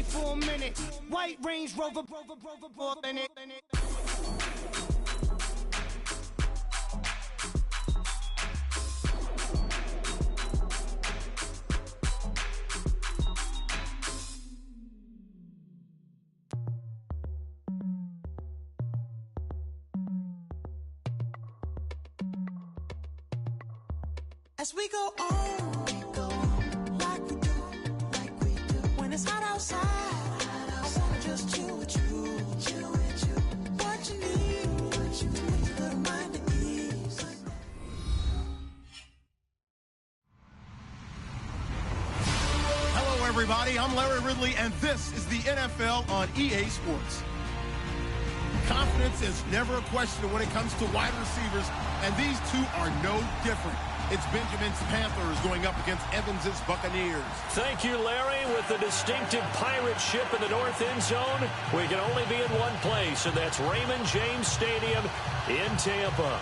me for a minute. White Range Rover, more than it. As we go on, like we do. When it's hot outside, I wanna just chill with you. What you need, put your mind at ease. Hello, everybody. I'm Larry Ridley, and this is the NFL on EA Sports. Confidence is never a question when it comes to wide receivers, and these two are no different. It's Benjamin's Panthers going up against Evans's Buccaneers. Thank you, Larry. With the distinctive pirate ship in the north end zone, we can only be in one place, and that's Raymond James Stadium in Tampa.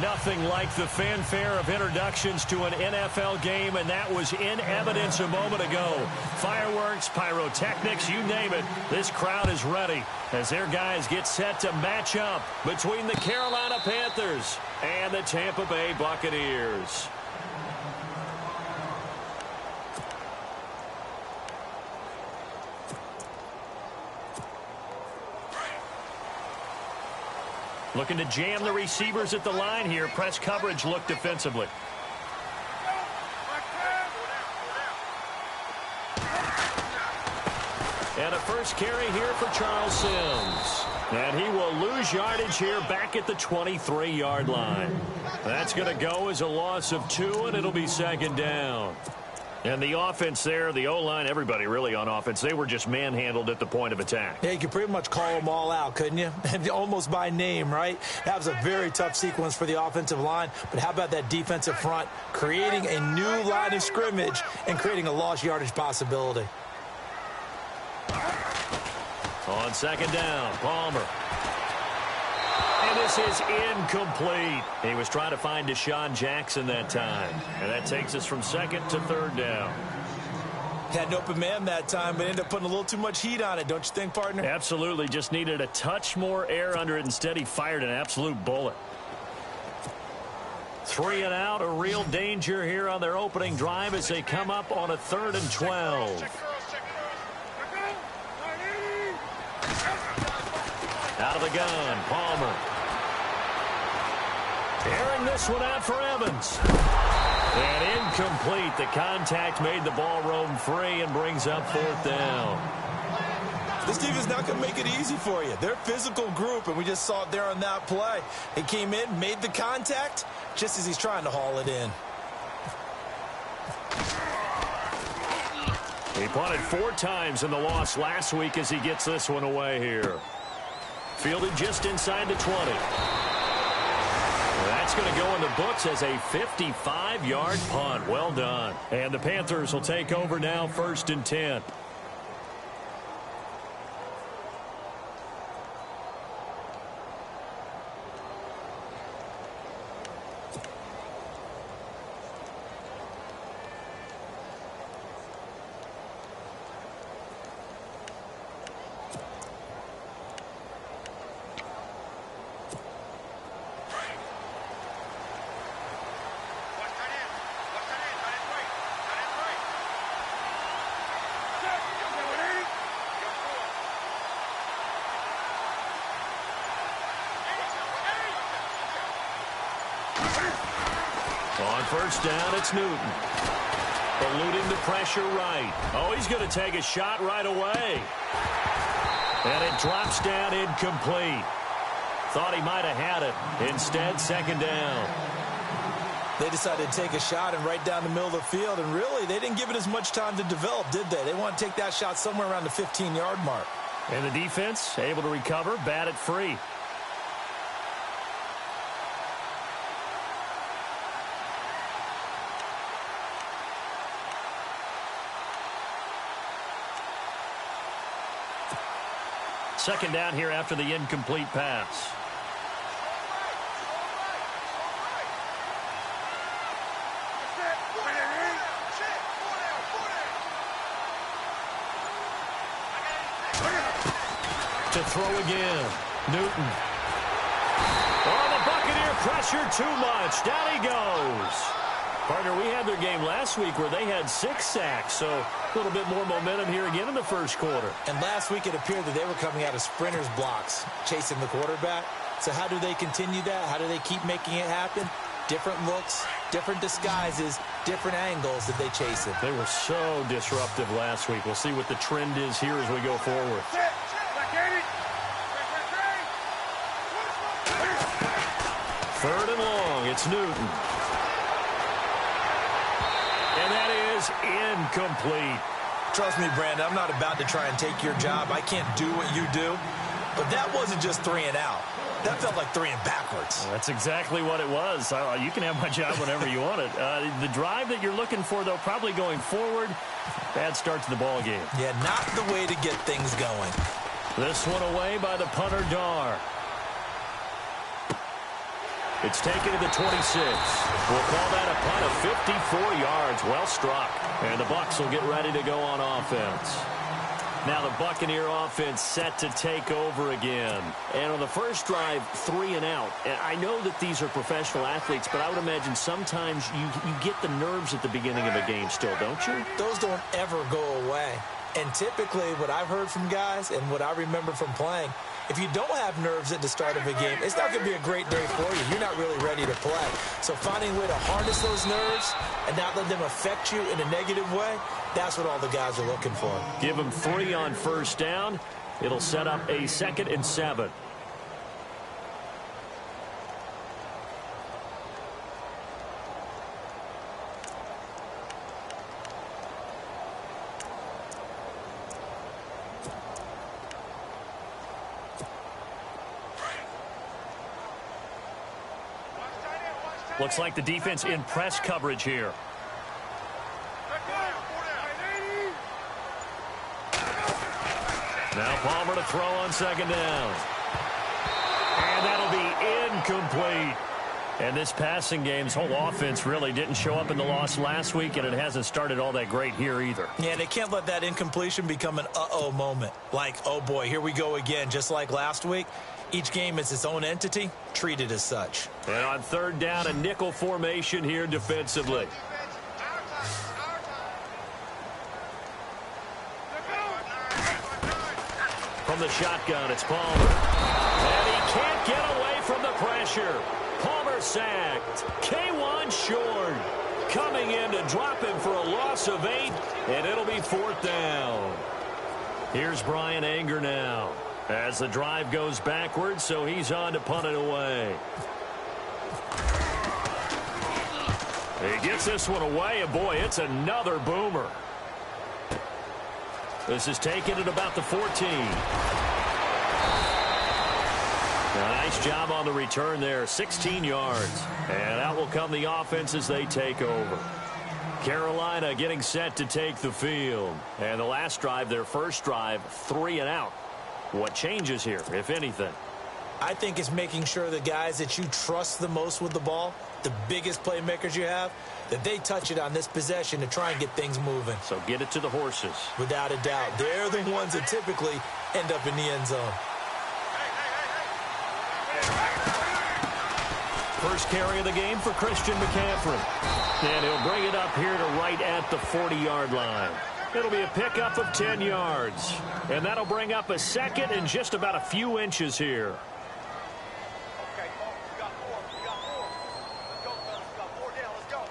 Nothing like the fanfare of introductions to an NFL game, and that was in evidence a moment ago. Fireworks, pyrotechnics, you name it. This crowd is ready as their guys get set to match up between the Carolina Panthers and the Tampa Bay Buccaneers. Looking to jam the receivers at the line here. Press coverage look defensively. And a first carry here for Charles Sims. And he will lose yardage here back at the 23-yard line. That's going to go as a loss of 2, and it'll be second down. And the offense there, the O-line, everybody really on offense, they were just manhandled at the point of attack. Yeah, you could pretty much call them all out, couldn't you? Almost by name, right? That was a very tough sequence for the offensive line. But how about that defensive front creating a new line of scrimmage and creating a lost yardage possibility? On second down, Palmer. And this is incomplete. He was trying to find Deshaun Jackson that time. And that takes us from second to third down. Had an open man that time, but ended up putting a little too much heat on it, don't you think, partner? Absolutely. Just needed a touch more air under it. Instead, he fired an absolute bullet. 3 and out, a real danger here on their opening drive as they come up on a 3rd and 12. Out of the gun, Palmer. Airing this one out for Evans. And incomplete. The contact made the ball roam free and brings up 4th down. This team is not going to make it easy for you. They're a physical group, and we just saw it there on that play. He came in, made the contact, just as he's trying to haul it in. He punted 4 times in the loss last week as he gets this one away here. Fielded just inside the 20. That's going to go in the books as a 55-yard punt. Well done. And the Panthers will take over now, 1st and 10. On 1st down, it's Newton. Eluding the pressure right. Oh, he's going to take a shot right away. And it drops down incomplete. Thought he might have had it. Instead, 2nd down. They decided to take a shot and right down the middle of the field, and really, they didn't give it as much time to develop, did they? They want to take that shot somewhere around the 15-yard mark. And the defense able to recover, bat it free. Second down here after the incomplete pass. To throw again. Newton. Oh, the Buccaneer pressure too much. Down he goes. Partner, we had their game last week where they had 6 sacks, so a little bit more momentum here again in the first quarter. And last week it appeared that they were coming out of sprinters blocks, chasing the quarterback. So how do they continue that? How do they keep making it happen? Different looks, different disguises, different angles that they chase it. They were so disruptive last week. We'll see what the trend is here as we go forward. Third and long, it's Newton. And that is incomplete. Trust me, Brandon, I'm not about to try and take your job. I can't do what you do. But that wasn't just 3 and out. That felt like 3 and backwards. Well, that's exactly what it was. You can have my job whenever you want it. The drive that you're looking for, though, probably going forward. Bad start to the ball game. Yeah, not the way to get things going. This one away by the punter, Dar. It's taken to the 26. We'll call that a punt of 54 yards. Well struck. And the Bucs will get ready to go on offense. Now the Buccaneer offense set to take over again. And on the first drive, 3 and out. And I know that these are professional athletes, but I would imagine sometimes you get the nerves at the beginning of a game still, don't you? Those don't ever go away. And typically what I've heard from guys and what I remember from playing, if you don't have nerves at the start of a game, it's not going to be a great day for you. You're not really ready to play. So finding a way to harness those nerves and not let them affect you in a negative way, that's what all the guys are looking for. Give them 3 on first down. It'll set up a 2nd and 7. Looks like the defense in press coverage here. Now Palmer to throw on 2nd down. And that'll be incomplete. And this passing game's whole offense really didn't show up in the loss last week, and it hasn't started all that great here either. Yeah, they can't let that incompletion become an uh-oh moment. Like, oh boy, here we go again, just like last week. Each game is its own entity, treated as such. And on 3rd down, a nickel formation here defensively. From the shotgun, it's Palmer. And he can't get away from the pressure. Palmer sacked. K1 short. Coming in to drop him for a loss of 8, and it'll be 4th down. Here's Brian Anger now. As the drive goes backwards, so he's on to punt it away. He gets this one away, and boy, it's another boomer. This is taken at about the 14. Nice job on the return there, 16 yards. And out will come the offense as they take over. Carolina getting set to take the field. And the last drive, their first drive, 3 and out. What changes here, if anything? I think it's making sure the guys that you trust the most with the ball, the biggest playmakers you have, that they touch it on this possession to try and get things moving. So get it to the horses. Without a doubt. They're the ones that typically end up in the end zone. First carry of the game for Christian McCaffrey. And he'll bring it up here to right at the 40-yard line. It'll be a pickup of 10 yards. And that'll bring up a 2nd and just about a few inches here. Okay, we got 4. We got 4. Let's go, fellas. We got 4 down. Let's go.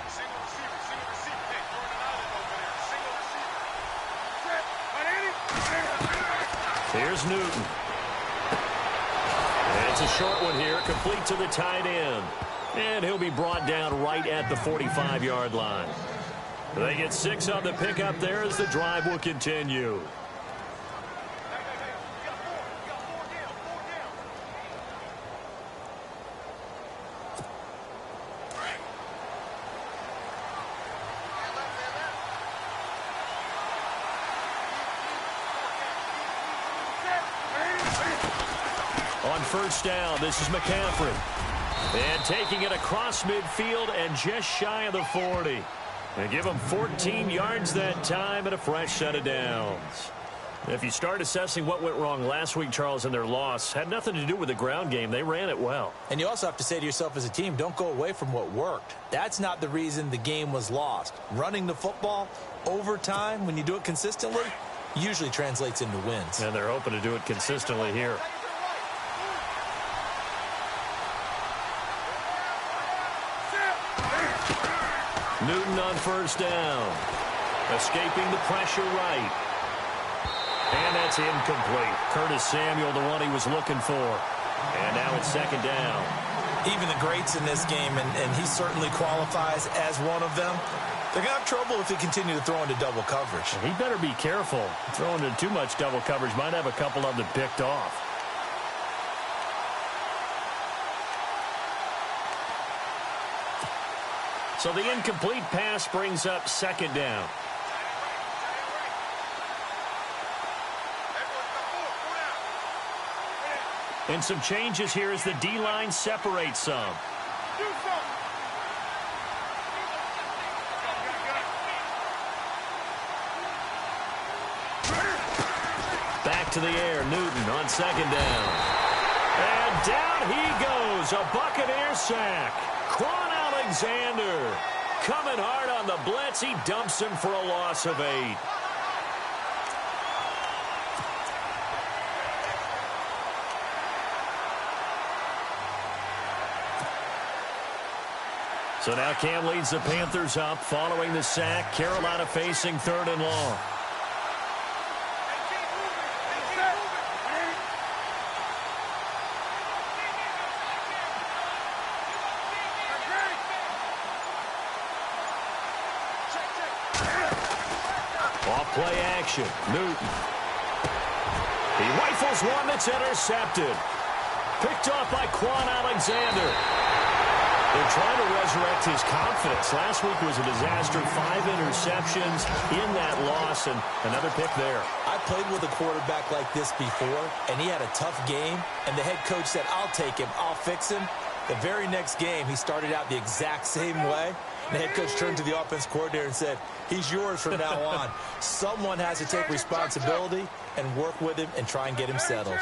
Single receiver. Single receiver. Hey, throwing an island over there. Single receiver. Set. Here's Newton. It's a short one here, complete to the tight end. And he'll be brought down right at the 45-yard line. They get 6 on the pickup there as the drive will continue. On first down, this is McCaffrey. And taking it across midfield and just shy of the 40. And give them 14 yards that time and a fresh set of downs. If you start assessing what went wrong last week, Charles, in their loss, had nothing to do with the ground game. They ran it well. And you also have to say to yourself as a team, don't go away from what worked. That's not the reason the game was lost. Running the football over time, when you do it consistently, usually translates into wins. And they're hoping to do it consistently here. Newton on first down. Escaping the pressure right. And that's incomplete. Curtis Samuel, the one he was looking for. And now it's second down. Even the greats in this game, and he certainly qualifies as one of them, they're going to have trouble if they continue to throw into double coverage. He better be careful. Throwing into too much double coverage might have a couple of them picked off. So the incomplete pass brings up second down. And some changes here as the D-line separates some. Back to the air, Newton on second down. And down he goes, a Buccaneer sack. Quan Alexander coming hard on the blitz. He dumps him for a loss of 8. So now Cam leads the Panthers up following the sack. Carolina facing 3rd and long. Off play action. Newton. He rifles one that's intercepted. Picked off by Quan Alexander. They're trying to resurrect his confidence. Last week was a disaster. 5 interceptions in that loss, and another pick there. I played with a quarterback like this before, and he had a tough game, and the head coach said, I'll take him, I'll fix him. The very next game, he started out the exact same way. And the head coach turned to the offense coordinator and said, he's yours from now on. Someone has to take responsibility and work with him and try and get him settled.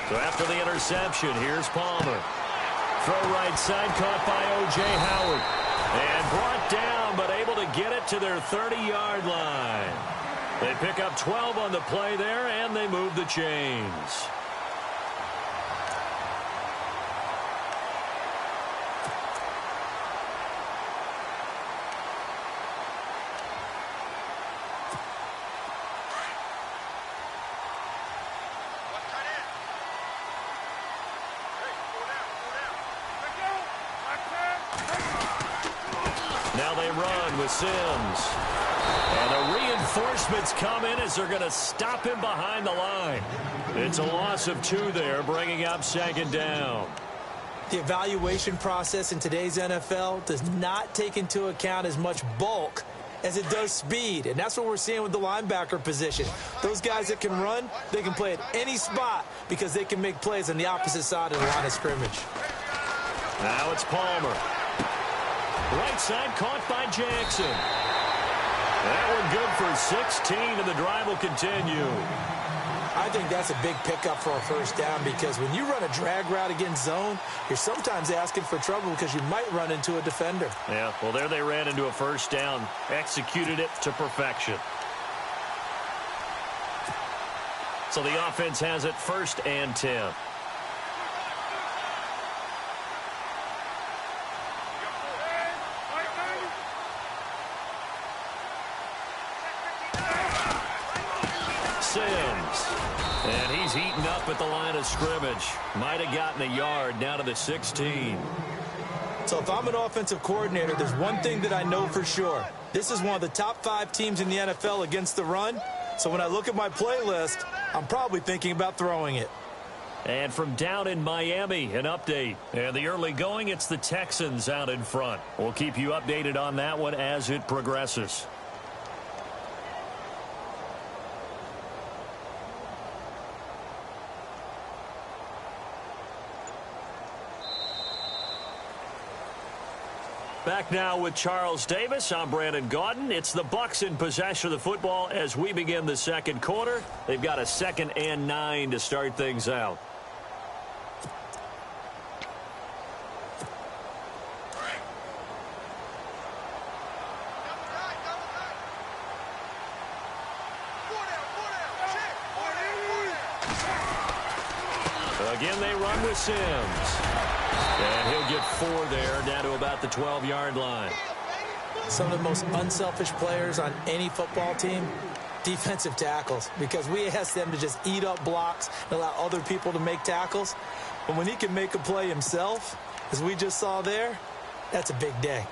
So after the interception, here's Palmer. Throw right side, caught by O.J. Howard. And brought down, but able to get it to their 30-yard line. They pick up 12 on the play there, and they move the chains. Now they run with Sims. And the reinforcements come in as they're going to stop him behind the line. It's a loss of 2 there, bringing up second down. The evaluation process in today's NFL does not take into account as much bulk as it does speed. And that's what we're seeing with the linebacker position. Those guys that can run, they can play at any spot because they can make plays on the opposite side of the line of scrimmage. Now it's Palmer. Right side caught by Jackson. That one good for 16, and the drive will continue. I think that's a big pickup for a first down because when you run a drag route against zone, you're sometimes asking for trouble because you might run into a defender. Yeah, well, there they ran into a first down. Executed it to perfection. So the offense has it 1st and 10. Sims. And he's heating up at the line of scrimmage. Might have gotten a yard down to the 16. So if I'm an offensive coordinator, there's one thing that I know for sure. This is one of the top 5 teams in the NFL against the run. So when I look at my playlist, I'm probably thinking about throwing it. And from down in Miami, an update. And the early going, it's the Texans out in front. We'll keep you updated on that one as it progresses. Back now with Charles Davis. I'm Brandon Gaudin. It's the Bucs in possession of the football as we begin the second quarter. They've got a 2nd and 9 to start things out. Again, they run with Sims. And he'll get 4 there, down to about the 12-yard line. Some of the most unselfish players on any football team, defensive tackles, because we ask them to just eat up blocks and allow other people to make tackles. But when he can make a play himself, as we just saw there, that's a big day.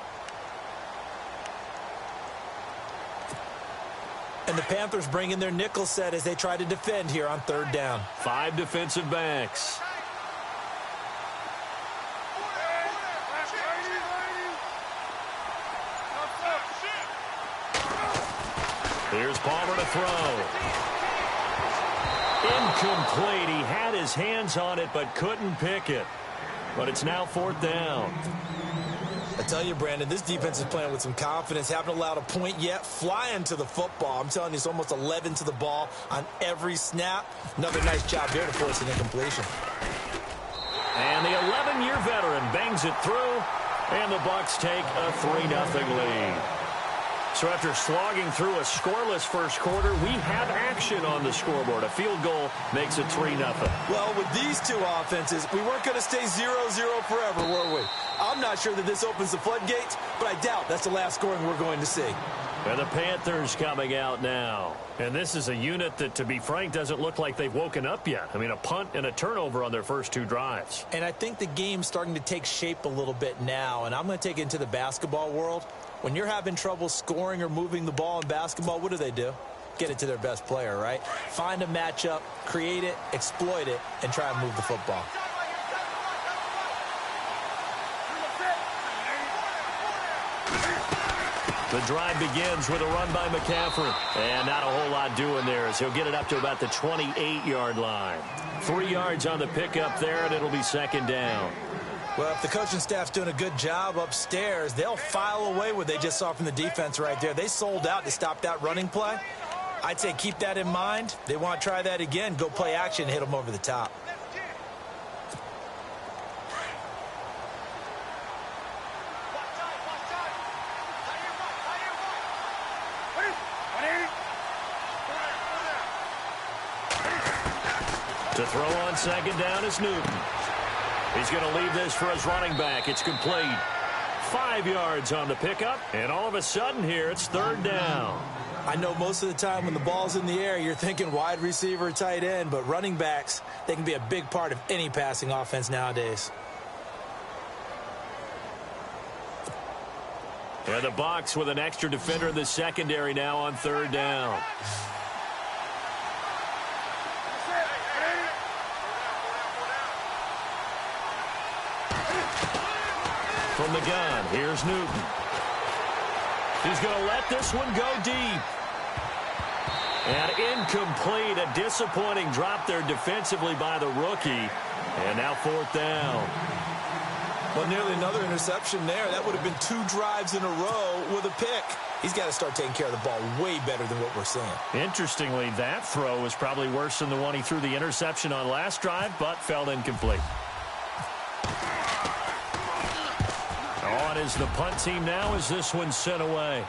And the Panthers bring in their nickel set as they try to defend here on 3rd down. 5 defensive backs. Here's Palmer to throw. Incomplete. He had his hands on it but couldn't pick it. But it's now 4th down. I tell you, Brandon, this defense is playing with some confidence. Haven't allowed a point yet. Flying to the football. I'm telling you, it's almost 11 to the ball on every snap. Another nice job here to force an incompletion. And the 11-year veteran bangs it through. And the Bucs take a 3-0 lead. So after slogging through a scoreless first quarter, we have action on the scoreboard. A field goal makes it 3-0. Well, with these two offenses, we weren't going to stay 0-0 forever, were we? I'm not sure that this opens the floodgates, but I doubt that's the last scoring we're going to see. And the Panthers coming out now. And this is a unit that, to be frank, doesn't look like they've woken up yet. I mean, a punt and a turnover on their first 2 drives. And I think the game's starting to take shape a little bit now, and I'm going to take it into the basketball world. When you're having trouble scoring or moving the ball in basketball, what do? Get it to their best player, right? Find a matchup, create it, exploit it, and try and move the football. The drive begins with a run by McCaffrey. And not a whole lot doing there as he'll get it up to about the 28-yard line. 3 yards on the pickup there, and it'll be 2nd down. Well, if the coaching staff's doing a good job upstairs, they'll file away what they just saw from the defense right there. They sold out to stop that running play. I'd say keep that in mind. They want to try that again. Go play action and hit them over the top. To throw on 2nd down is Newton. He's going to leave this for his running back. It's complete. 5 yards on the pickup, and all of a sudden here it's 3rd down. I know most of the time when the ball's in the air, you're thinking wide receiver, tight end, but running backs, they can be a big part of any passing offense nowadays. And the Bucs with an extra defender in the secondary now on 3rd down. From the gun, here's Newton. He's going to let this one go deep. And incomplete, a disappointing drop there defensively by the rookie. And now 4th down. Well, nearly another interception there. That would have been 2 drives in a row with a pick. He's got to start taking care of the ball way better than what we're seeing. Interestingly, that throw was probably worse than the one he threw the interception on last drive, but fell incomplete. On is the punt team now as this one's sent away.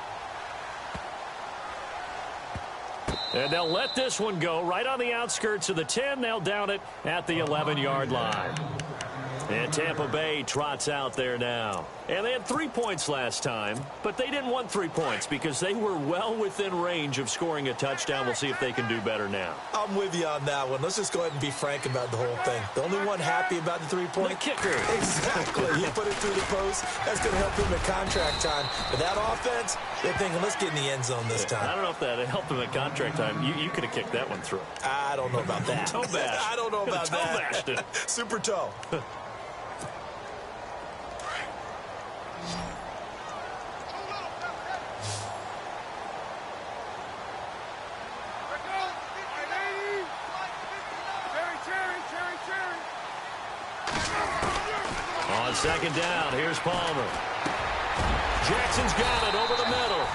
And they'll let this one go right on the outskirts of the 10. They'll down it at the 11-yard line. And Tampa Bay trots out there now. And they had 3 points last time, but they didn't want 3 points because they were well within range of scoring a touchdown. We'll see if they can do better now. I'm with you on that one. Let's just go ahead and be frank about the whole thing. The only one happy about the 3-point? The kicker. Exactly. He put it through the post. That's going to help him at contract time. But that offense, they're thinking, let's get in the end zone this time. I don't know if that helped him at contract time. You could have kicked that one through. I don't know about that. Toe bash. I don't know about toe that. Bashed it. Super toe. On 2nd down, here's Palmer. Jackson's got it over the middle.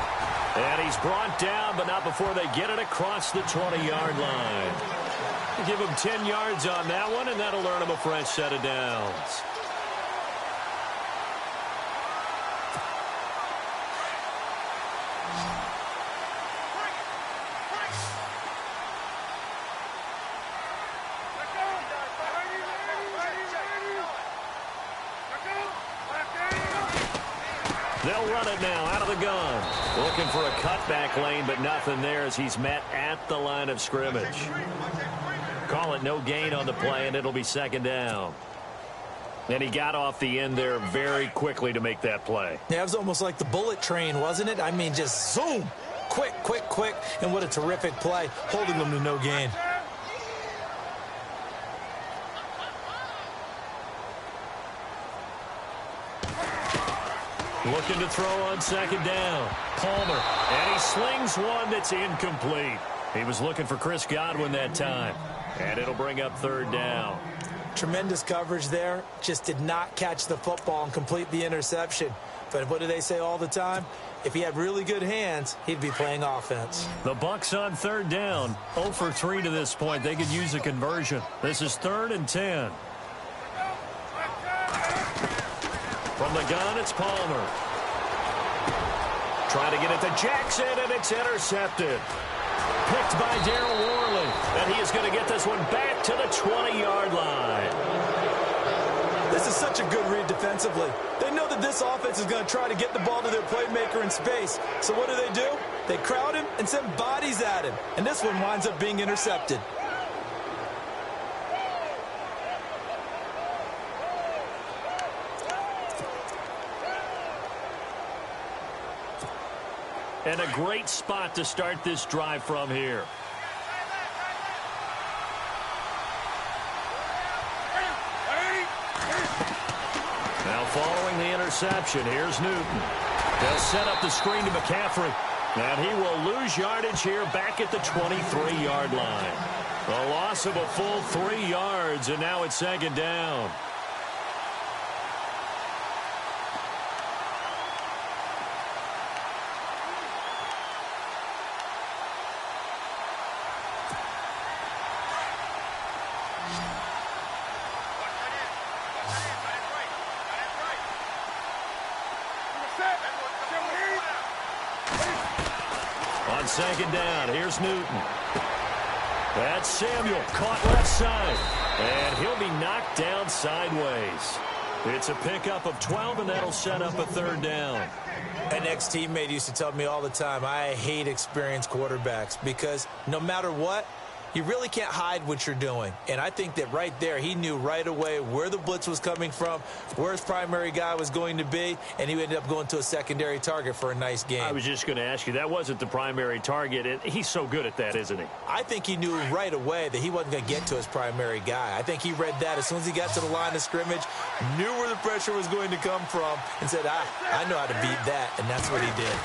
And he's brought down, but not before they get it across the 20-yard line. Give him 10 yards on that one, and that'll earn him a fresh set of downs. They'll run it now out of the gun. Looking for a cutback lane, but nothing there as he's met at the line of scrimmage. Call it no gain on the play, and it'll be second down. And he got off the end there very quickly to make that play. Yeah, it was almost like the bullet train, wasn't it? I mean, just zoom. Quick, quick, quick. And what a terrific play, holding them to no gain. Looking to throw on second down. Palmer. And he slings one that's incomplete. He was looking for Chris Godwin that time. And it'll bring up third down. Tremendous coverage there. Just did not catch the football and complete the interception. But what do they say all the time? If he had really good hands, he'd be playing offense. The Bucs on third down. 0 for 3 to this point. They could use a conversion. This is 3rd and 10. From the gun, it's Palmer. Trying to get it to Jackson, and it's intercepted. Picked by Darryl Worley. And he is going to get this one back to the 20-yard line. This is such a good read defensively. They know that this offense is going to try to get the ball to their playmaker in space. So what do? They crowd him and send bodies at him. And this one winds up being intercepted. And a great spot to start this drive from here. Now following the interception, here's Newton. They'll set up the screen to McCaffrey. And he will lose yardage here back at the 23-yard line. A loss of a full 3 yards, and now it's second down. On second down, here's Newton. That's Samuel, caught left side. And he'll be knocked down sideways. It's a pickup of 12, and that'll set up a third down. An ex-teammate used to tell me all the time, I hate experienced quarterbacks because no matter what, you really can't hide what you're doing. And I think that right there, he knew right away where the blitz was coming from, where his primary guy was going to be, and he ended up going to a secondary target for a nice game. I was just going to ask you, that wasn't the primary target. He's so good at that, isn't he? I think he knew right away that he wasn't going to get to his primary guy. I think he read that as soon as he got to the line of scrimmage, knew where the pressure was going to come from, and said, I know how to beat that, and that's what he did.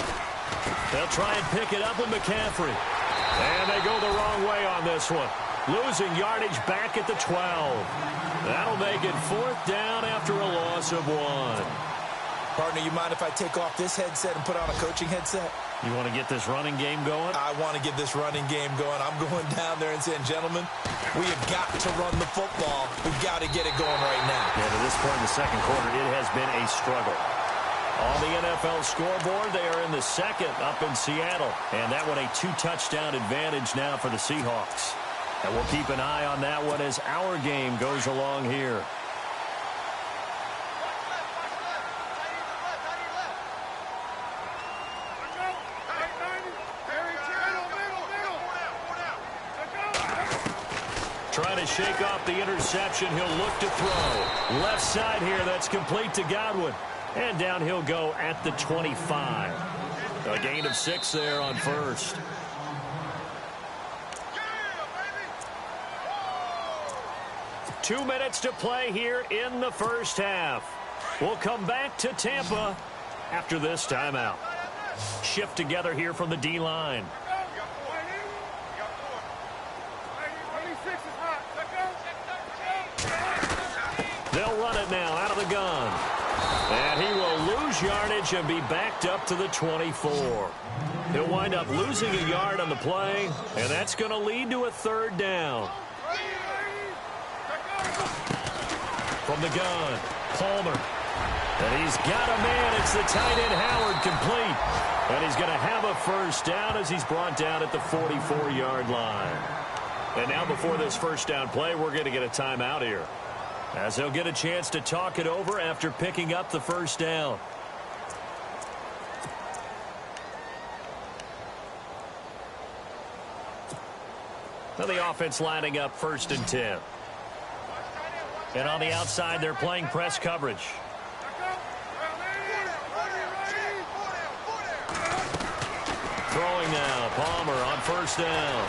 They'll try and pick it up with McCaffrey. And they go the wrong way on this one. Losing yardage back at the 12. That'll make it 4th down after a loss of 1. Partner, you mind if I take off this headset and put on a coaching headset? You want to get this running game going? I want to get this running game going. I'm going down there and saying, gentlemen, we have got to run the football. We've got to get it going right now. Yeah, to this point in the second quarter, it has been a struggle. On the NFL scoreboard, they are in the second up in Seattle. And that one a 2-touchdown advantage now for the Seahawks. And we'll keep an eye on that one as our game goes along here. Trying to shake off the interception. He'll look to throw. Left side here, that's complete to Godwin. And down he'll go at the 25. A gain of 6 there on first. Two minutes to play here in the first half. We'll come back to Tampa after this timeout. Shift together here from the D-line. They'll run it now out of the gun. And he will lose much yardage and be backed up to the 24. He'll wind up losing a yard on the play, and that's going to lead to a third down. From the gun, Palmer. And he's got a man. It's the tight end, Howard, complete. And he's going to have a first down as he's brought down at the 44-yard line. And now before this first down play, we're going to get a timeout here, as they'll get a chance to talk it over after picking up the first down. Now the offense lining up 1st and 10. And on the outside, they're playing press coverage. Throwing now, Palmer on 1st down.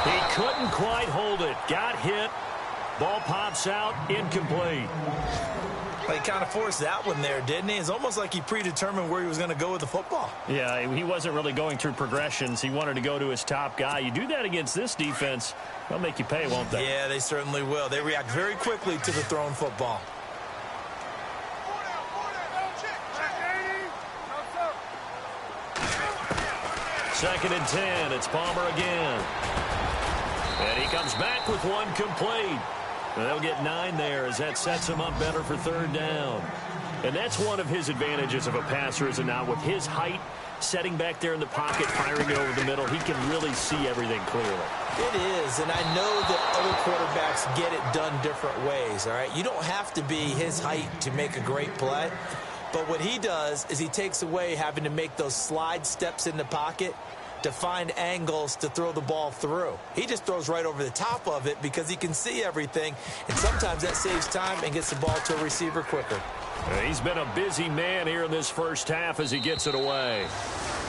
He couldn't quite hold it. Got hit. Ball pops out, incomplete. Well, he kind of forced that one there, didn't he? It's almost like he predetermined where he was going to go with the football. Yeah, he wasn't really going through progressions. He wanted to go to his top guy. You do that against this defense, they'll make you pay, won't they? Yeah, they certainly will. They react very quickly to the thrown football. Second and 10. It's Palmer again. And he comes back with one complete. They'll get 9 there as that sets him up better for 3rd down. And that's one of his advantages of a passer, is it not? With his height, setting back there in the pocket, firing it over the middle, he can really see everything clearly. It is, and I know that other quarterbacks get it done different ways, all right? You don't have to be his height to make a great play. But what he does is he takes away having to make those slide steps in the pocket to find angles to throw the ball through. He just throws right over the top of it because he can see everything, and sometimes that saves time and gets the ball to a receiver quicker. He's been a busy man here in this first half as he gets it away.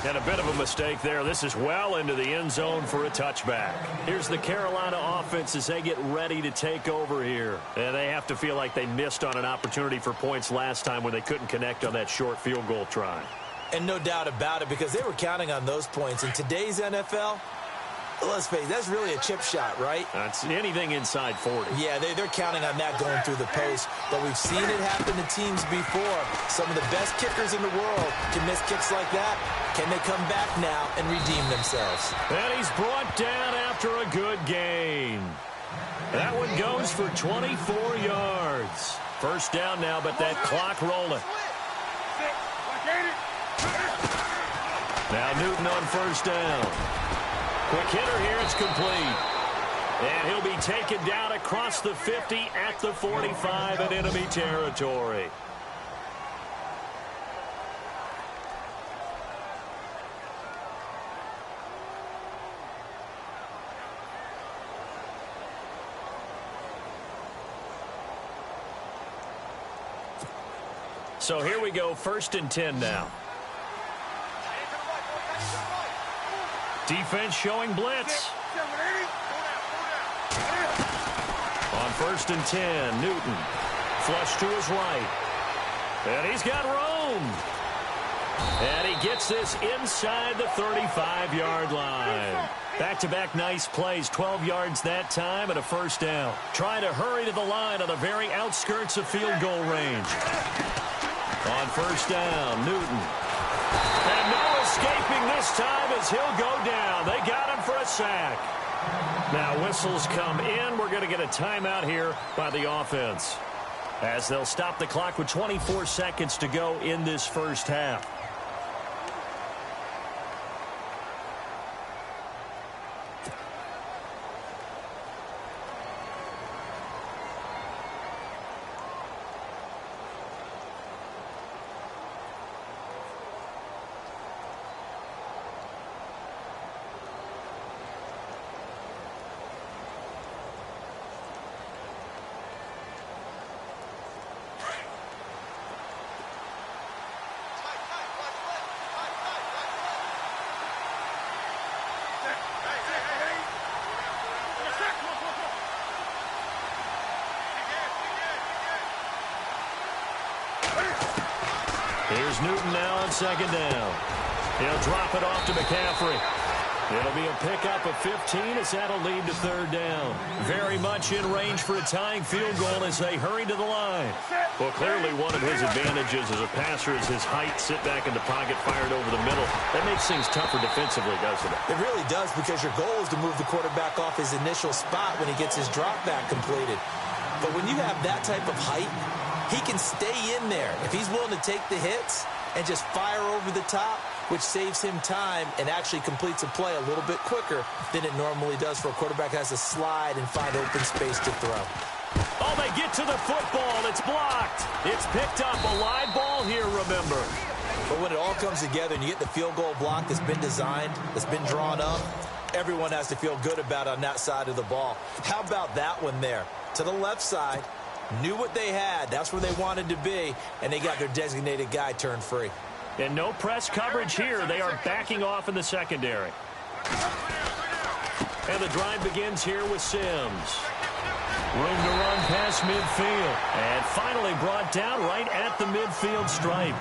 And a bit of a mistake there. This is well into the end zone for a touchback. Here's the Carolina offense as they get ready to take over here. And they have to feel like they missed on an opportunity for points last time when they couldn't connect on that short field goal try. And no doubt about it, because they were counting on those points. In today's NFL, let's face it, that's really a chip shot, right? That's anything inside 40. Yeah, they're counting on that going through the post. But we've seen it happen to teams before. Some of the best kickers in the world can miss kicks like that. Can they come back now and redeem themselves? And he's brought down after a good gain. That one goes for 24 yards. First down now, but that clock rolling. Now Newton on 1st down. Quick hitter here, it's complete. And he'll be taken down across the 50 at the 45 in enemy territory. So here we go, 1st and 10 now. Defense showing blitz. On 1st and 10, Newton. Flush to his right. And he's got room. And he gets this inside the 35-yard line. Back-to-back nice plays, 12 yards that time and a first down. Trying to hurry to the line on the very outskirts of field goal range. On 1st down, Newton. And no escaping this time as he'll go down. They got him for a sack. Now whistles come in. We're going to get a timeout here by the offense, as they'll stop the clock with 24 seconds to go in this first half. Here's Newton now on 2nd down. He'll drop it off to McCaffrey. It'll be a pickup of 15 as that'll lead to third down. Very much in range for a tying field goal as they hurry to the line. Well, clearly one of his advantages as a passer is his height. Sit back in the pocket, fired over the middle. That makes things tougher defensively, doesn't it? It really does, because your goal is to move the quarterback off his initial spot when he gets his drop back completed. But when you have that type of height, he can stay in there. If he's willing to take the hits and just fire over the top, which saves him time and actually completes a play a little bit quicker than it normally does for a quarterback that has to slide and find open space to throw. Oh, they get to the football. It's blocked. It's picked up. A live ball here, remember. But when it all comes together and you get the field goal block that's been designed, that's been drawn up, everyone has to feel good about it on that side of the ball. How about that one there? To the left side, knew what they had. That's where they wanted to be, and they got their designated guy turned free. And no press coverage here. They are backing off in the secondary. And the drive begins here with Sims. Room to run past midfield. And finally brought down right at the midfield stripe.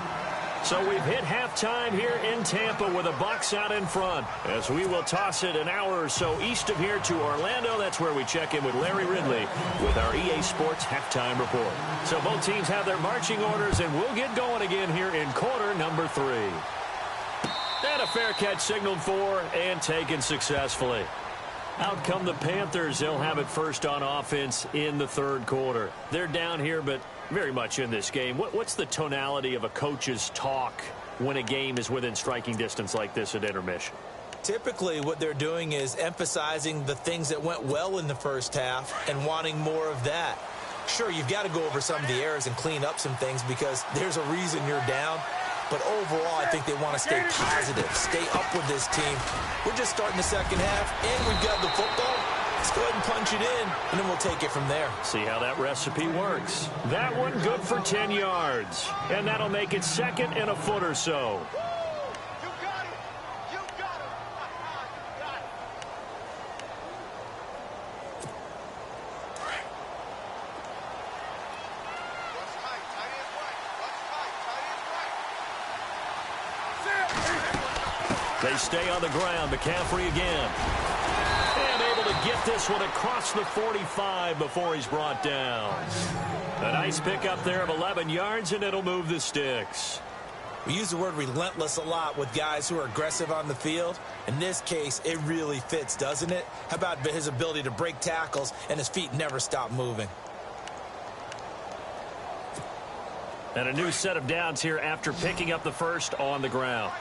So we've hit halftime here in Tampa with the Bucs out in front. As we will toss it an hour or so east of here to Orlando. That's where we check in with Larry Ridley with our EA Sports halftime report. So both teams have their marching orders, and we'll get going again here in quarter number 3. And a fair catch signaled for and taken successfully. Out come the Panthers. They'll have it first on offense in the third quarter. They're down here, but very much in this game. What's the tonality of a coach's talk when a game is within striking distance like this at intermission? Typically, what they're doing is emphasizing the things that went well in the first half and wanting more of that. Sure, you've got to go over some of the errors and clean up some things because there's a reason you're down. But overall, I think they want to stay positive, stay up with this team. We're just starting the second half, and we've got the football. Let's go ahead and punch it in, and then we'll take it from there. See how that recipe works. That one good for 10 yards. And that'll make it second and a foot or so. You got it. You got it. You got it. Rush tight. Tight end right. Rush tight. Tight end right. They stay on the ground. McCaffrey again. And able to get this one across the 45 before he's brought down. A nice pickup there of 11 yards, and it'll move the sticks. We use the word relentless a lot with guys who are aggressive on the field. In this case, it really fits, doesn't it? How about his ability to break tackles and his feet never stop moving? And a new set of downs here after picking up the first on the ground.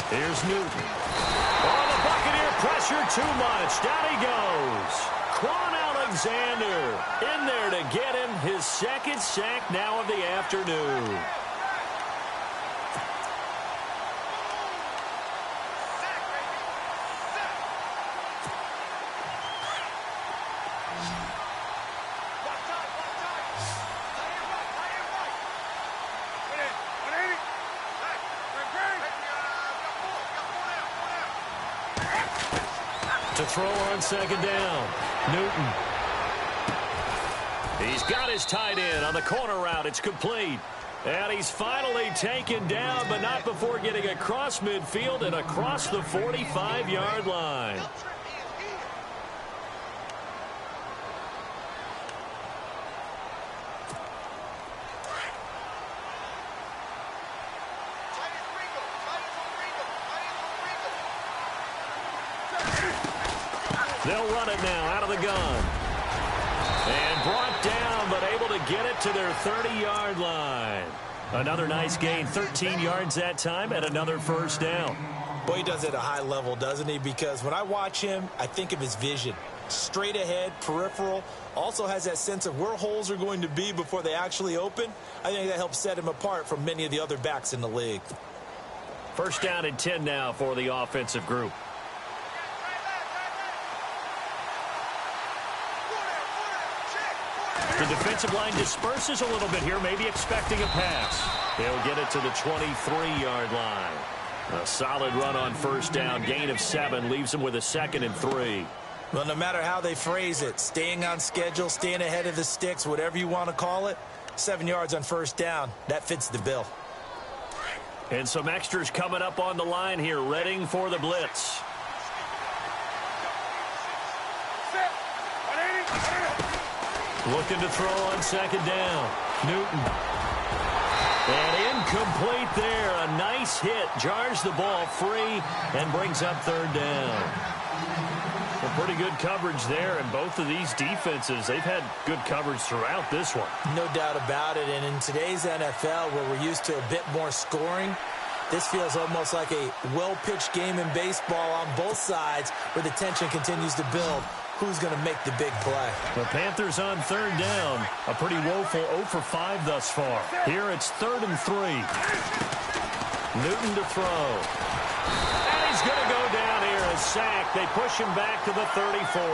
Here's Newton. Oh, the Buccaneer pressure too much. Down he goes. Quan Alexander in there to get him his second sack now of the afternoon. To throw on second down, Newton. He's got his tight end on the corner route. It's complete. And he's finally taken down, but not before getting across midfield and across the 45-yard line. They'll run it now out of the gun. And brought down, but able to get it to their 30-yard line. Another nice gain, 13 yards that time, and another first down. Boy, he does it at a high level, doesn't he? Because when I watch him, I think of his vision. Straight ahead, peripheral. Also has that sense of where holes are going to be before they actually open. I think that helps set him apart from many of the other backs in the league. First down and 10 now for the offensive group. The defensive line disperses a little bit here, maybe expecting a pass. They'll get it to the 23-yard line. A solid run on first down. Gain of 7 leaves them with a 2nd and 3. Well, no matter how they phrase it, staying on schedule, staying ahead of the sticks, whatever you want to call it, 7 yards on first down, that fits the bill. And some extras coming up on the line here, readying for the blitz. Looking to throw on second down. Newton. And incomplete there. A nice hit. Jars the ball free and brings up third down. Well, pretty good coverage there. And both of these defenses, they've had good coverage throughout this one. No doubt about it. And in today's NFL, where we're used to a bit more scoring, this feels almost like a well-pitched game in baseball on both sides where the tension continues to build. Who's going to make the big play? The Panthers on third down. A pretty woeful 0 for 5 thus far. Here it's 3rd and 3. Newton to throw. And he's going to go down here. A sack. They push him back to the 34.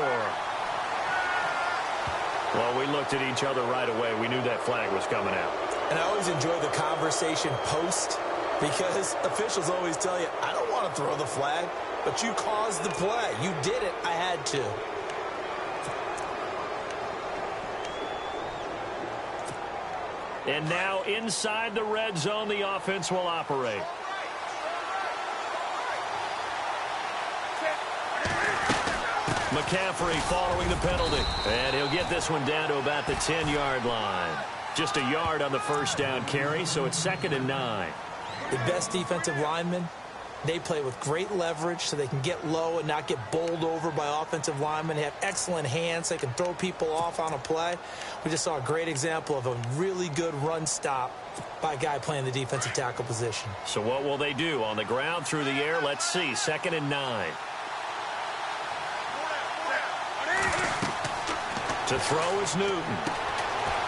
Well, we looked at each other right away. We knew that flag was coming out. And I always enjoy the conversation post because officials always tell you, I don't want to throw the flag, but you caused the play. You did it. I had to. And now inside the red zone, the offense will operate. McCaffrey following the penalty. And he'll get this one down to about the 10-yard line. Just a yard on the first down carry, so it's 2nd and 9. The best defensive linemen, they play with great leverage so they can get low and not get bowled over by offensive linemen. They have excellent hands. They can throw people off on a play. We just saw a great example of a really good run stop by a guy playing the defensive tackle position. So what will they do? On the ground, through the air? Let's see. 2nd and 9. To throw is Newton.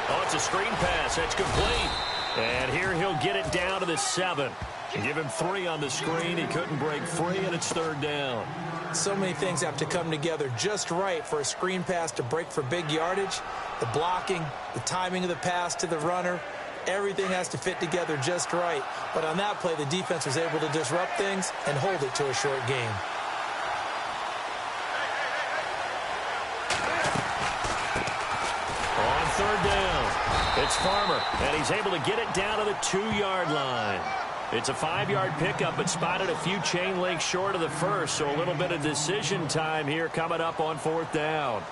Oh, it's a screen pass. That's complete. And here he'll get it down to the 7. Give him 3 on the screen. He couldn't break free, and it's 3rd down. So many things have to come together just right for a screen pass to break for big yardage. The blocking, the timing of the pass to the runner, everything has to fit together just right. But on that play, the defense was able to disrupt things and hold it to a short game. On 3rd down, it's Farmer, and he's able to get it down to the 2-yard line. It's a 5-yard pickup, but spotted a few chain links short of the first, so a little bit of decision time here coming up on 4th down.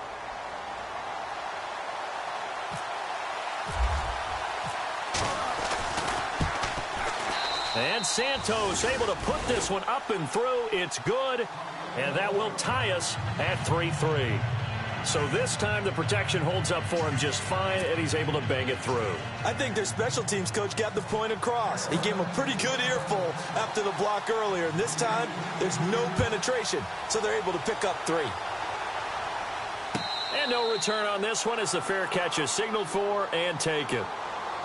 And Santos able to put this one up and through. It's good, and that will tie us at 3-3. So this time the protection holds up for him just fine, and he's able to bang it through. I think their special teams coach got the point across. He gave him a pretty good earful after the block earlier, and this time there's no penetration, so they're able to pick up 3. And no return on this one as the fair catch is signaled for and taken.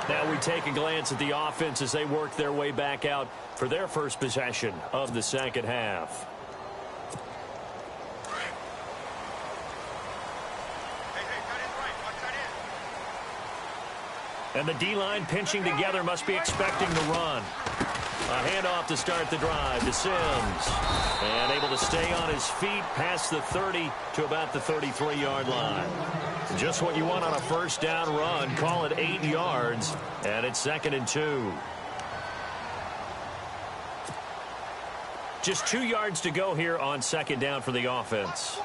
Now we take a glance at the offense as they work their way back out for their first possession of the second half. And the D-line pinching together, must be expecting the run. A handoff to start the drive to Sims. And able to stay on his feet past the 30 to about the 33-yard line. Just what you want on a first down run. Call it 8 yards. And it's 2nd and 2. Just 2 yards to go here on 2nd down for the offense.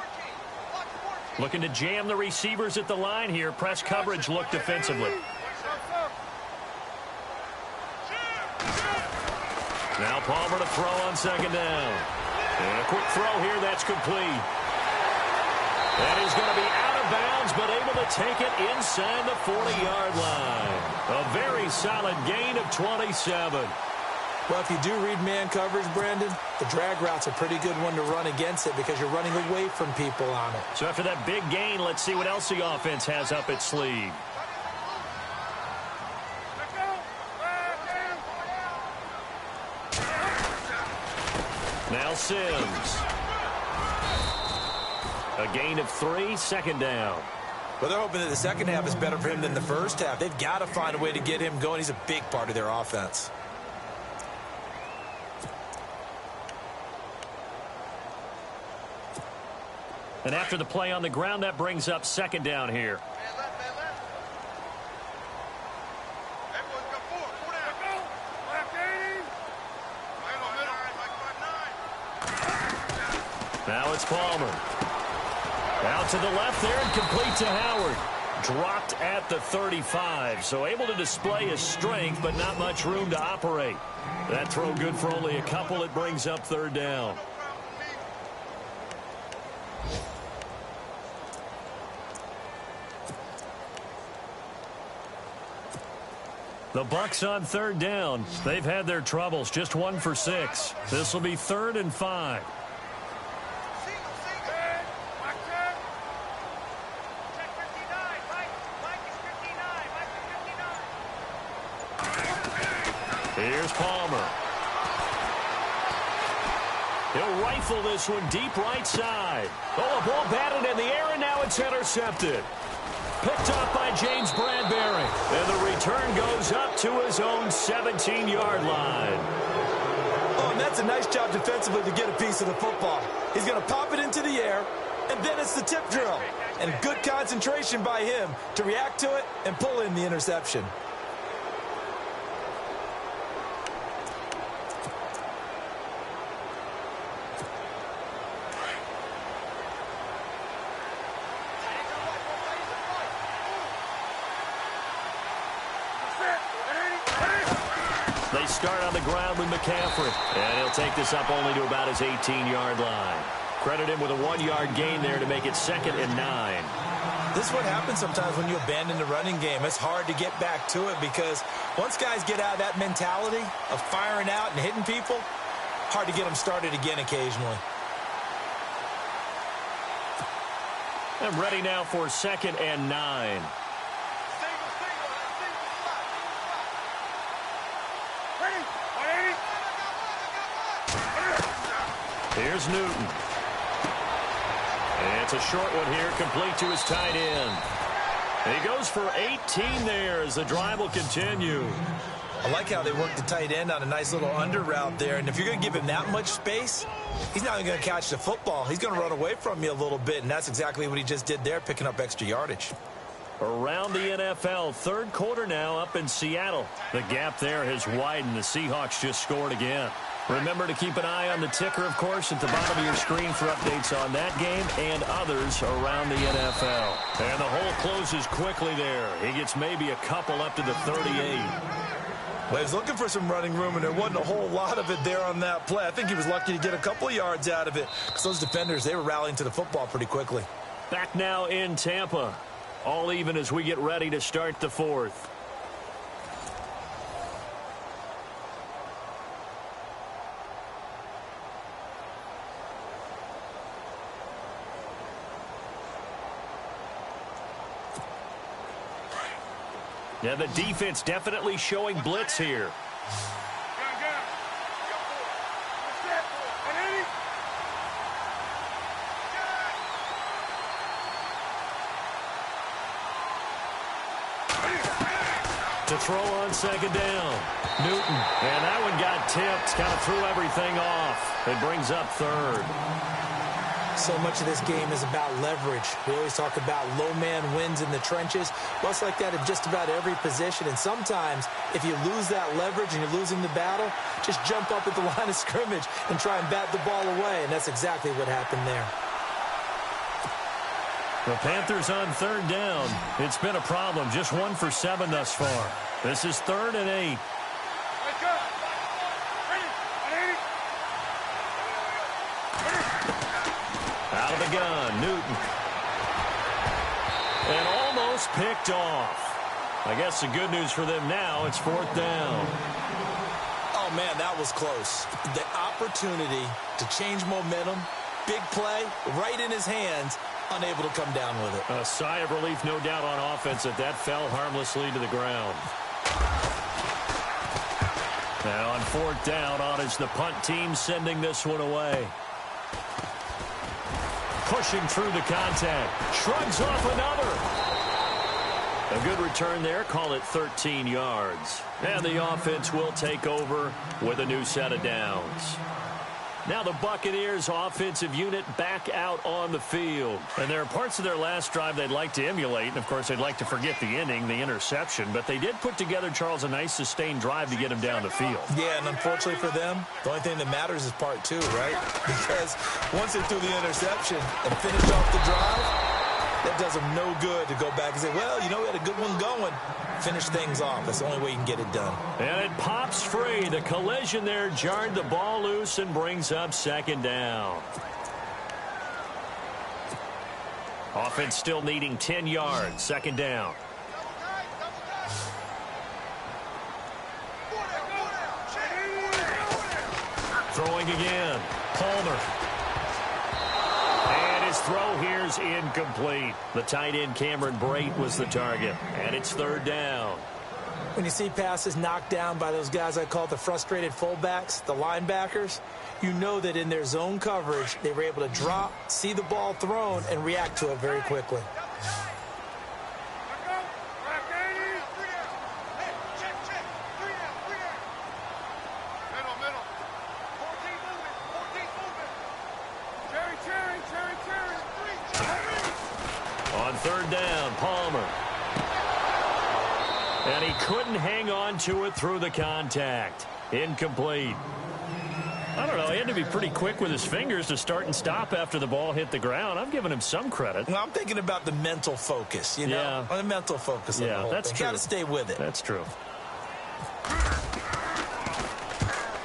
Looking to jam the receivers at the line here. Press coverage look defensively. Now Palmer to throw on 2nd down. And a quick throw here, that's complete. That is going to be out of bounds, but able to take it inside the 40-yard line. A very solid gain of 27. Well, if you do read man coverage, Brandon, the drag route's a pretty good one to run against it because you're running away from people on it. So after that big gain, let's see what else the offense has up its sleeve. Now Sims. A gain of 3, 2nd down. Well, they're hoping that the second half is better for him than the first half. They've got to find a way to get him going. He's a big part of their offense. And after the play on the ground, that brings up second down here. Man left, man left. Everyone's got four. Four down. Go. Left 80. Right on middle. Like 5'9". Now it's Palmer. Out to the left there and complete to Howard. Dropped at the 35, so able to display his strength, but not much room to operate. That throw good for only a couple. It brings up third down. The Bucs on third down. They've had their troubles. Just 1 for 6. This will be 3rd and 5. Here's Palmer. He'll rifle this one deep right side. Oh, a ball batted in the air, and now it's intercepted. Picked up by James Bradbury. And the return goes up to his own 17-yard line. Oh, and that's a nice job defensively to get a piece of the football. He's going to pop it into the air, and then it's the tip drill. And good concentration by him to react to it and pull in the interception. They start on the ground with McCaffrey. And he'll take this up only to about his 18-yard line. Credit him with a 1-yard gain there to make it 2nd and 9. This is what happens sometimes when you abandon the running game. It's hard to get back to it because once guys get out of that mentality of firing out and hitting people, hard to get them started again occasionally. And ready now for 2nd and 9. Here's Newton. And it's a short one here, complete to his tight end. And he goes for 18 there as the drive will continue. I like how they work the tight end on a nice little under route there. And if you're going to give him that much space, he's not even going to catch the football. He's going to run away from you a little bit, and that's exactly what he just did there, picking up extra yardage. Around the NFL, 3rd quarter now up in Seattle. The gap there has widened. The Seahawks just scored again. Remember to keep an eye on the ticker, of course, at the bottom of your screen for updates on that game and others around the NFL. And the hole closes quickly there. He gets maybe a couple up to the 38. Well, he was looking for some running room, and there wasn't a whole lot of it there on that play. I think he was lucky to get a couple of yards out of it because those defenders, they were rallying to the football pretty quickly. Back now in Tampa. All even as we get ready to start the 4th. Yeah, the defense definitely showing blitz here. To throw on 2nd down. Newton. And that one got tipped. Kind of threw everything off. It brings up 3rd. So much of this game is about leverage. We always talk about low man wins in the trenches. Well, it's like that in just about every position. And sometimes, if you lose that leverage and you're losing the battle, just jump up at the line of scrimmage and try and bat the ball away. And that's exactly what happened there. The Panthers on 3rd down. It's been a problem. Just 1 for 7 thus far. This is 3rd and 8. Out of the gun, Newton. And almost picked off. I guess the good news for them now, it's 4th down. Oh, man, that was close. The opportunity to change momentum, big play, right in his hands, unable to come down with it. A sigh of relief, no doubt, on offense that fell harmlessly to the ground. Now on 4th down, on is the punt team sending this one away. Pushing through the contact. Shrugs off another. A good return there. Call it 13 yards. And the offense will take over with a new set of downs. Now the Buccaneers offensive unit back out on the field. And there are parts of their last drive they'd like to emulate. And, of course, they'd like to forget the inning, the interception. But they did put together, Charles, a nice sustained drive to get him down the field. Yeah, and unfortunately for them, the only thing that matters is part two, right? Because once they threw the interception and finished off the drive, that does them no good to go back and say, well, you know, we had a good one going. Finish things off. That's the only way you can get it done. And it pops free. The collision there jarred the ball loose and brings up second down. Offense still needing 10 yards. Second down. Throwing again. Palmer. And his throw here's incomplete. The tight end Cameron Brate was the target. And it's third down. When you see passes knocked down by those guys I call the frustrated fullbacks, the linebackers, you know that in their zone coverage, they were able to drop, see the ball thrown, and react to it very quickly. On third down, Palmer. And he couldn't hang on to it through the contact. Incomplete. I don't know. He had to be pretty quick with his fingers to start and stop after the ball hit the ground. I'm giving him some credit. Well, I'm thinking about the mental focus, you know? Yeah. The mental focus of the whole that's thing. true. Got to stay with it. That's true.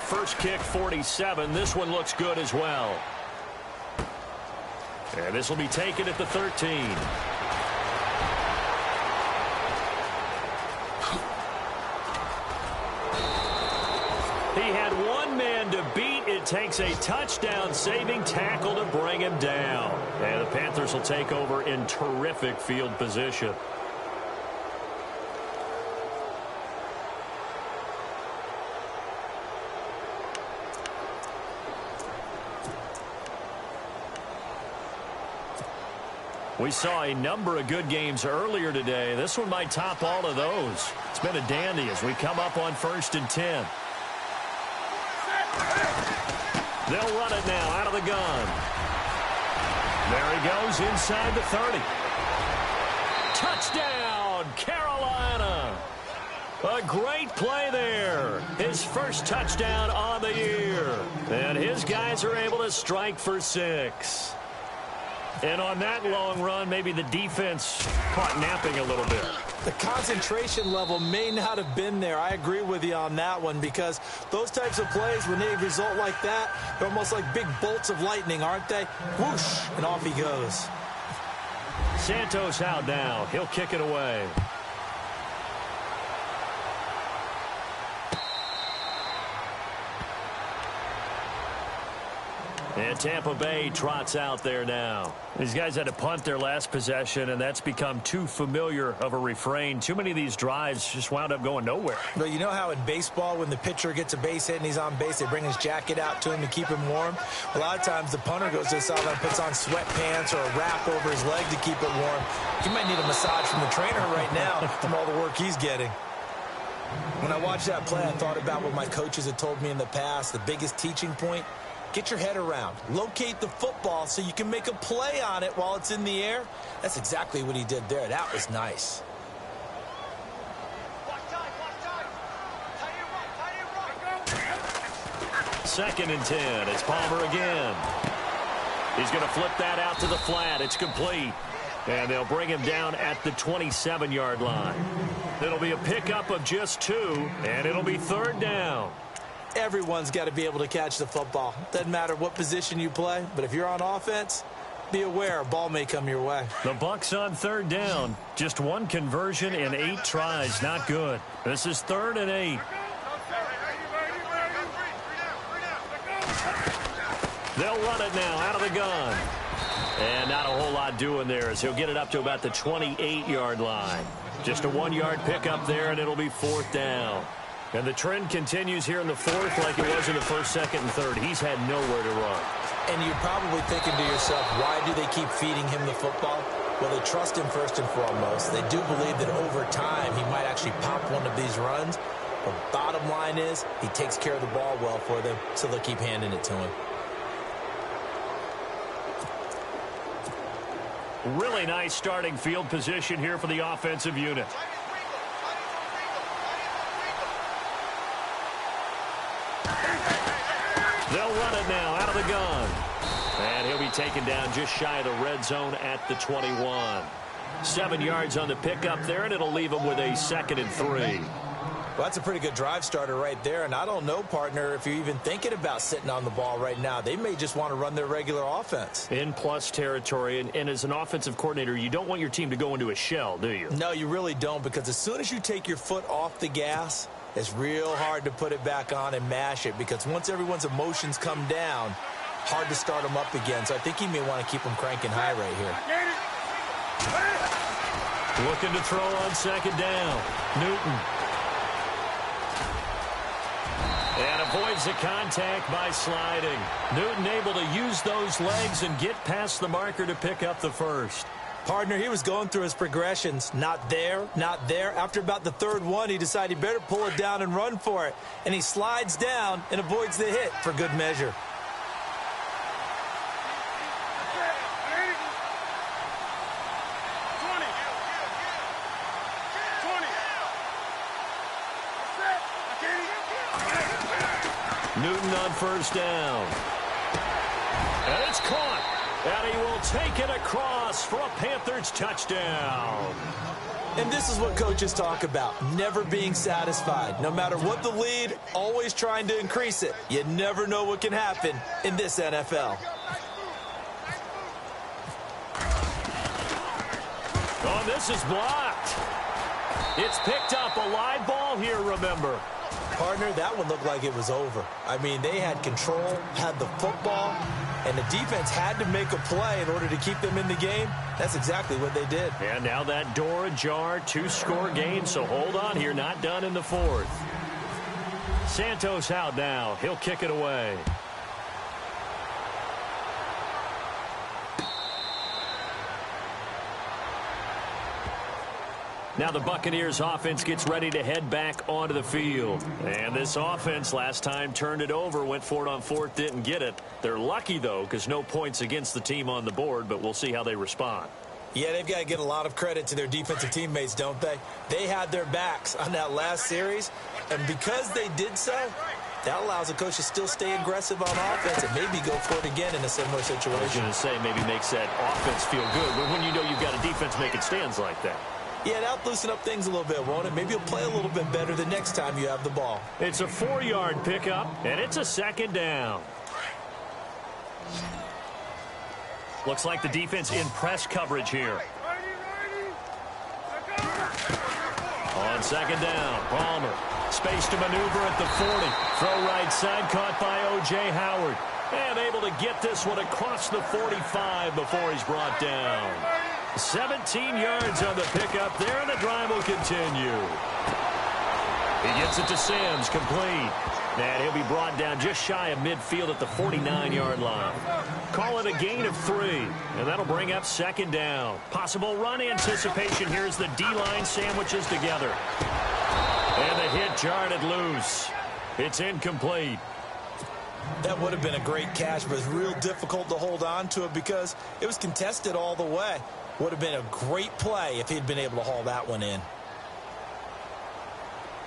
First kick, 47. This one looks good as well. And this will be taken at the 13. He had one man to beat. It takes a touchdown-saving tackle to bring him down. And the Panthers will take over in terrific field position. We saw a number of good games earlier today. This one might top all of those. It's been a dandy as we come up on 1st and 10. They'll run it now out of the gun. There he goes inside the 30. Touchdown, Carolina. A great play there. His first touchdown on the year. And his guys are able to strike for 6. And on that long run, maybe the defense caught napping a little bit. The concentration level may not have been there. I agree with you on that one because those types of plays, when they result like that, they're almost like big bolts of lightning, aren't they? Whoosh, and off he goes. Santos out now. He'll kick it away. And Tampa Bay trots out there now. These guys had to punt their last possession, and that's become too familiar of a refrain. Too many of these drives just wound up going nowhere. But you know how in baseball, when the pitcher gets a base hit and he's on base, they bring his jacket out to him to keep him warm? A lot of times the punter goes to the sideline and puts on sweatpants or a wrap over his leg to keep it warm. He might need a massage from the trainer right now from all the work he's getting. When I watched that play, I thought about what my coaches had told me in the past. The biggest teaching point: get your head around. Locate the football so you can make a play on it while it's in the air. That's exactly what he did there. That was nice. Second and 10. It's Palmer again. He's going to flip that out to the flat. It's complete. And they'll bring him down at the 27-yard line. It'll be a pickup of just 2, and it'll be third down. Everyone's got to be able to catch the football. Doesn't matter what position you play, but if you're on offense, be aware a ball may come your way. The Bucs on third down. Just one conversion in 8 tries. Not good. This is 3rd and 8. They'll run it now out of the gun. And not a whole lot doing there as he'll get it up to about the 28-yard line. Just a 1-yard pickup there, and it'll be 4th down. And the trend continues here in the 4th like it was in the 1st, 2nd, and 3rd. He's had nowhere to run. And you're probably thinking to yourself, why do they keep feeding him the football? Well, they trust him first and foremost. They do believe that over time he might actually pop one of these runs. But bottom line is he takes care of the ball well for them, so they'll keep handing it to him. Really nice starting field position here for the offensive unit. They'll run it now out of the gun. And he'll be taken down just shy of the red zone at the 21. 7 yards on the pickup there, and it'll leave him with a 2nd and 3. Well, that's a pretty good drive starter right there, and I don't know, partner, if you're even thinking about sitting on the ball right now. They may just want to run their regular offense. In plus territory, and as an offensive coordinator, you don't want your team to go into a shell, do you? No, you really don't, because as soon as you take your foot off the gas, it's real hard to put it back on and mash it, because once everyone's emotions come down, hard to start them up again. So I think he may want to keep them cranking high right here. Looking to throw on 2nd down. Newton. And avoids the contact by sliding. Newton able to use those legs and get past the marker to pick up the 1st. Partner, he was going through his progressions. Not there, not there. After about the 3rd one, he decided he better pull it down and run for it. And he slides down and avoids the hit for good measure. Newton on 1st down. And it's caught. And he will take it across for a Panthers touchdown. And this is what coaches talk about, never being satisfied. No matter what the lead, always trying to increase it. You never know what can happen in this NFL. Oh, this is blocked. It's picked up, a live ball here, remember. Partner, that one looked like it was over. I mean, they had control, had the football, and the defense had to make a play in order to keep them in the game. That's exactly what they did. And now that door ajar, 2-score game, so hold on here, not done in the 4th. Santos out now. He'll kick it away. Now the Buccaneers offense gets ready to head back onto the field. And this offense last time turned it over, went for it on 4th, didn't get it. They're lucky, though, because no points against the team on the board, but we'll see how they respond. Yeah, they've got to get a lot of credit to their defensive teammates, don't they? They had their backs on that last series, and because they did so, that allows the coach to still stay aggressive on offense and maybe go for it again in a similar situation. I was going to say maybe makes that offense feel good, but when you know you've got a defense making stands like that. Yeah, that'll loosen up things a little bit, won't it? Maybe you'll play a little bit better the next time you have the ball. It's a 4-yard pickup, and it's a 2nd down. Looks like the defense in press coverage here. On 2nd down, Palmer. Space to maneuver at the 40. Throw right side, caught by O.J. Howard. And able to get this one across the 45 before he's brought down. 17 yards on the pickup there, and the drive will continue. He gets it to Sims, complete. And he'll be brought down just shy of midfield at the 49-yard line. Call it a gain of 3, and that'll bring up 2nd down. Possible run anticipation here as the D-line sandwiches together. And the hit jarred it loose. It's incomplete. That would have been a great catch, but it's real difficult to hold on to it because it was contested all the way. Would have been a great play if he'd been able to haul that one in.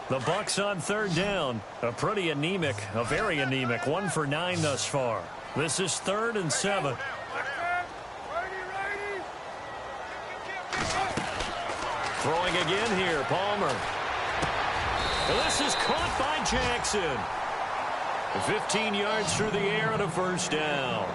The Bucs on 3rd down. A very anemic 1 for 9 thus far. This is 3rd and 7. Throwing again here, Palmer. This is caught by Jackson. 15 yards through the air and a 1st down.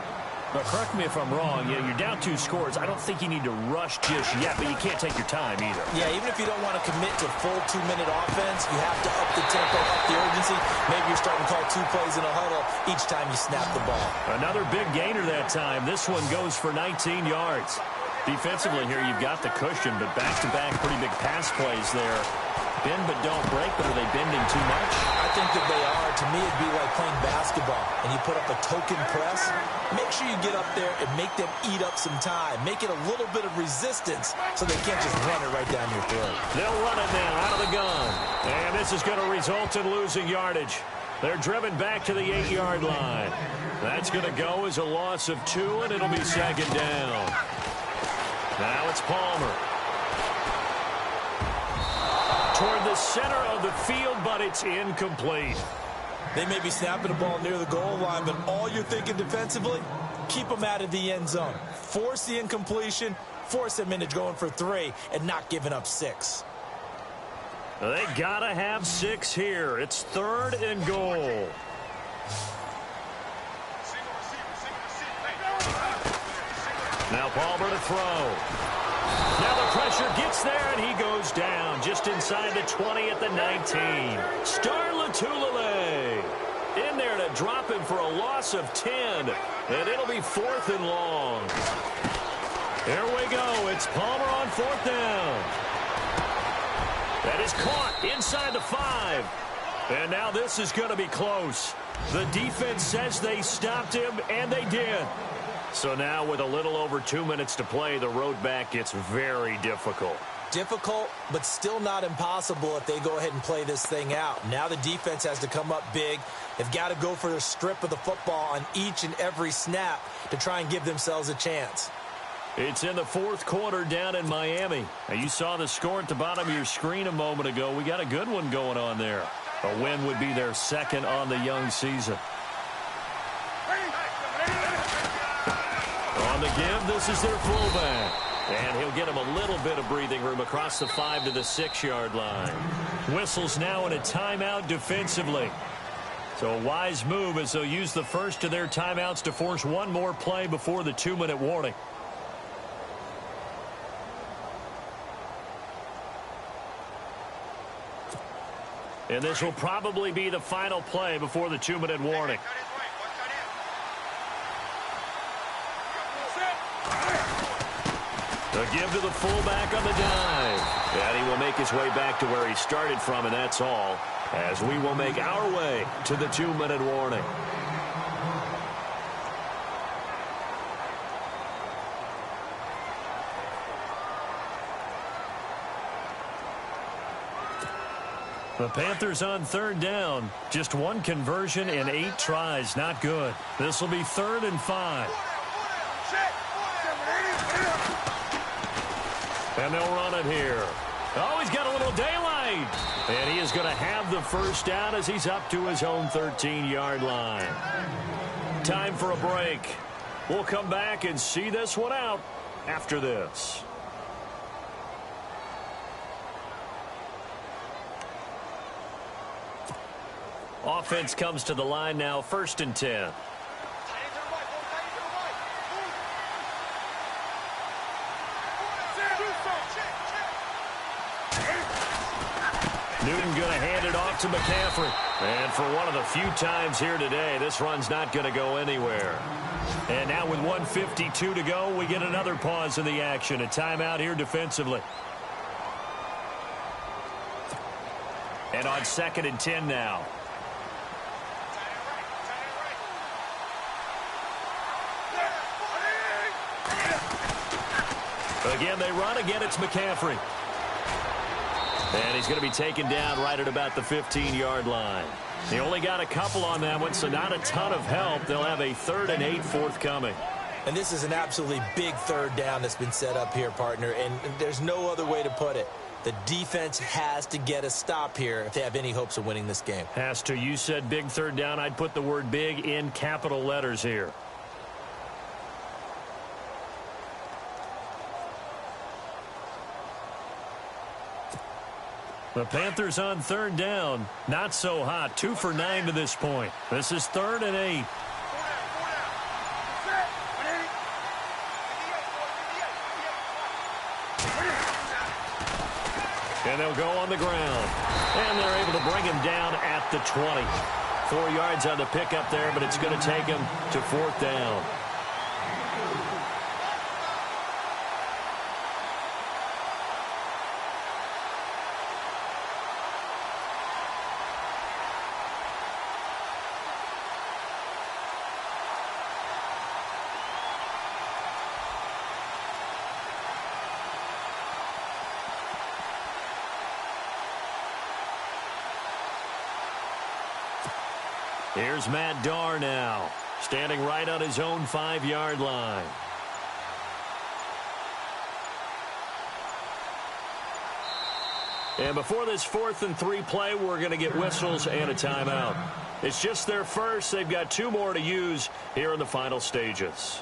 Now, correct me if I'm wrong. Yeah, you're down 2 scores. I don't think you need to rush just yet, but you can't take your time either. Yeah, even if you don't want to commit to full 2-minute offense, you have to up the tempo, up the urgency. Maybe you're starting to call 2 plays in a huddle each time you snap the ball. Another big gainer that time. This one goes for 19 yards. Defensively here, you've got the cushion, but back-to-back pretty big pass plays there. Bend but don't break, but are they bending too much? I think that they are. To me, it'd be like playing basketball, and you put up a token press. Make sure you get up there and make them eat up some time. Make it a little bit of resistance so they can't just run it right down your throat. They'll run it now out of the gun. And this is going to result in losing yardage. They're driven back to the 8-yard line. That's going to go as a loss of 2, and it'll be 2nd down. Now it's Palmer. Toward the center of the field, but it's incomplete. They may be snapping the ball near the goal line, but all you're thinking defensively, keep them out of the end zone. Force the incompletion, force them into going for 3, and not giving up 6. They gotta have 6 here. It's 3rd and goal. Now Palmer to throw. Now the pressure gets there, and he goes down just inside the 20 at the 19. Starlatulele in there to drop him for a loss of 10, and it'll be 4th and long. Here we go. It's Palmer on 4th down. That is caught inside the 5. And now this is going to be close. The defense says they stopped him, and they did. So now with a little over 2 minutes to play, the road back gets very difficult. Difficult, but still not impossible if they go ahead and play this thing out. Now the defense has to come up big. They've got to go for the strip of the football on each and every snap to try and give themselves a chance. It's in the 4th quarter down in Miami. Now, you saw the score at the bottom of your screen a moment ago. We got a good one going on there. A win would be their 2nd on the young season. On the give, this is their fullback. And he'll get him a little bit of breathing room across the 5 to the 6-yard line. Whistles now in a timeout defensively. So a wise move as they'll use the first of their timeouts to force one more play before the 2-minute warning. And this will probably be the final play before the 2-minute warning. The give to the fullback on the dive. And he will make his way back to where he started from, and that's all, as we will make our way to the 2-minute warning. The Panthers on 3rd down. Just 1 conversion in 8 tries. Not good. This will be 3rd and 5. And they'll run it here. Oh, he's got a little daylight. And he is going to have the first down as he's up to his own 13-yard line. Time for a break. We'll come back and see this one out after this. Offense comes to the line now, 1st and 10. Newton going to hand it off to McCaffrey. And for one of the few times here today, this run's not going to go anywhere. And now with 1:52 to go, we get another pause in the action. A timeout here defensively. And on 2nd and 10 now. Again, they run. Again, it's McCaffrey. And he's going to be taken down right at about the 15-yard line. They only got a couple on that one, so not a ton of help. They'll have a 3rd and 8 forthcoming. And this is an absolutely big 3rd down that's been set up here, partner, and there's no other way to put it. The defense has to get a stop here if they have any hopes of winning this game. Has to. You said big 3rd down. I'd put the word big in capital letters here. The Panthers on 3rd down. Not so hot. 2 for 9 to this point. This is 3rd and 8. And they'll go on the ground. And they're able to bring him down at the 20. 4 yards on the pickup there, but it's going to take him to 4th down. Here's Matt Darr now, standing right on his own 5-yard line. And before this 4th and 3 play, we're going to get whistles and a timeout. It's just their first. They've got 2 more to use here in the final stages.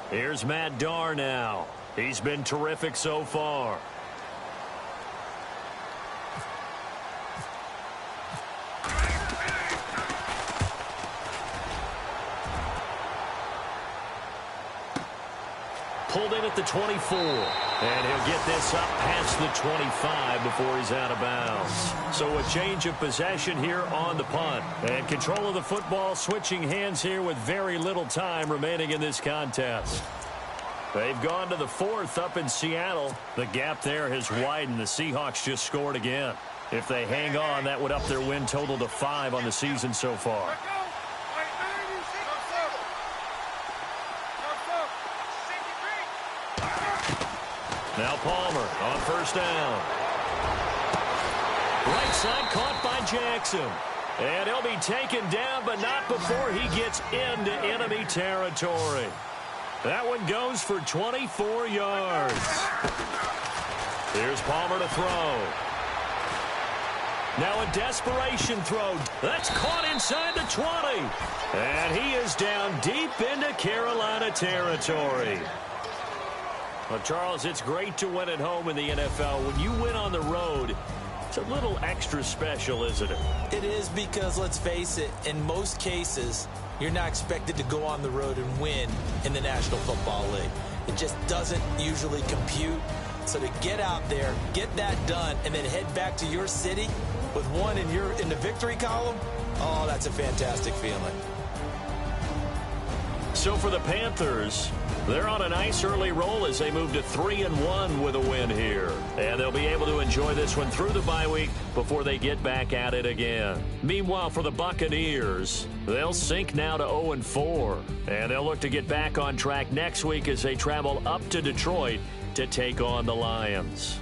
Here's Matt Darr now. He's been terrific so far. Pulled in at the 24. And he'll get this up past the 25 before he's out of bounds. So a change of possession here on the punt. And control of the football switching hands here with very little time remaining in this contest. They've gone to the 4th up in Seattle. The gap there has widened. The Seahawks just scored again. If they hang on, that would up their win total to 5 on the season so far. Now Palmer on first down. Right side caught by Jackson. And he'll be taken down, but not before he gets into enemy territory. That one goes for 24 yards. Here's Palmer to throw. Now a desperation throw. That's caught inside the 20. And he is down deep into Carolina territory. Well, Charles, it's great to win at home in the NFL. When you win on the road, it's a little extra special, isn't it? It is because, let's face it, in most cases, you're not expected to go on the road and win in the National Football League. It just doesn't usually compute. So to get out there, get that done, and then head back to your city with one in the victory column, oh, that's a fantastic feeling. So for the Panthers, they're on a nice early roll as they move to 3-1 with a win here. And they'll be able to enjoy this one through the bye week before they get back at it again. Meanwhile, for the Buccaneers, they'll sink now to 0-4. And they'll look to get back on track next week as they travel up to Detroit to take on the Lions.